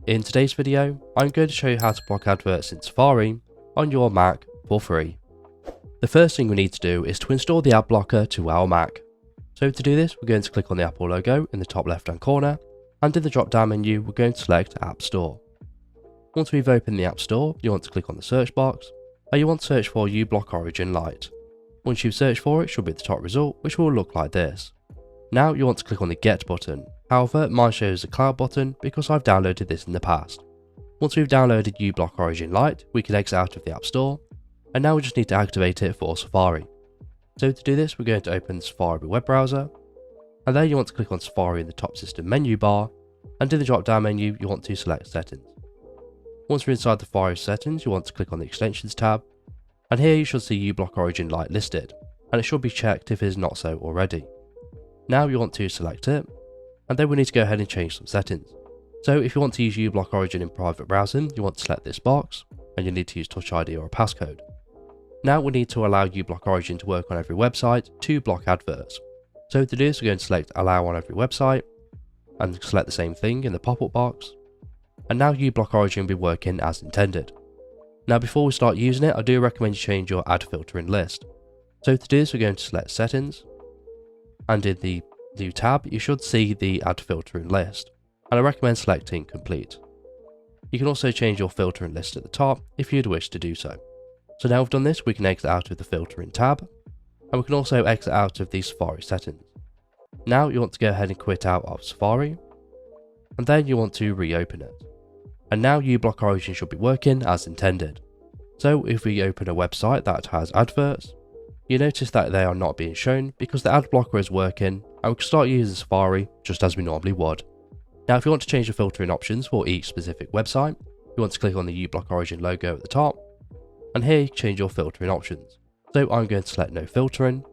In today's video, I'm going to show you how to block adverts in Safari on your Mac for free. The first thing we need to do is to install the ad blocker to our Mac. So to do this, we're going to click on the Apple logo in the top left hand corner, and in the drop down menu we're going to select App Store. Once we've opened the App Store, you want to click on the search box, and you want to search for uBlock Origin Lite. Once you've searched for it, it should be the top result, which will look like this. Now you want to click on the Get button. However, mine shows the Cloud button because I've downloaded this in the past. Once we've downloaded uBlock Origin Lite, we can exit out of the App Store, and now we just need to activate it for Safari. So to do this, we're going to open the Safari web browser, and then you want to click on Safari in the top system menu bar, and in the drop down menu you want to select Settings. Once we're inside the Safari settings, you want to click on the Extensions tab, and here you should see uBlock Origin Lite listed, and it should be checked if it is not so already. Now you want to select it, and then we need to go ahead and change some settings. So if you want to use uBlock Origin in private browsing, you want to select this box, and you need to use Touch ID or a passcode. Now we need to allow uBlock Origin to work on every website to block adverts. So to do this, we're going to select Allow on every website, and select the same thing in the pop-up box, and now uBlock Origin will be working as intended. Now before we start using it, I do recommend you change your ad filtering list. So to do this, we're going to select Settings, and in the new tab you should see the ad filtering list, and I recommend selecting Complete. You can also change your filtering list at the top if you'd wish to do so. So now we've done this, we can exit out of the filtering tab, and we can also exit out of the Safari settings. Now you want to go ahead and quit out of Safari, and then you want to reopen it. And now uBlock Origin should be working as intended. So if we open a website that has adverts, you notice that they are not being shown because the ad blocker is working, and we can start using Safari just as we normally would. Now if you want to change the filtering options for each specific website, you want to click on the uBlock Origin logo at the top, and here you can change your filtering options. So I'm going to select no filtering,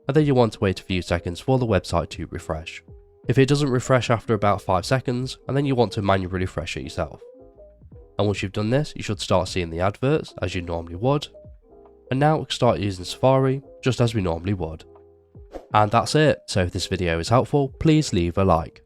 and then you want to wait a few seconds for the website to refresh. If it doesn't refresh after about 5 seconds, and then you want to manually refresh it yourself. And once you've done this, you should start seeing the adverts as you normally would. And now we can start using Safari just as we normally would. And that's it. So if this video is helpful, please leave a like.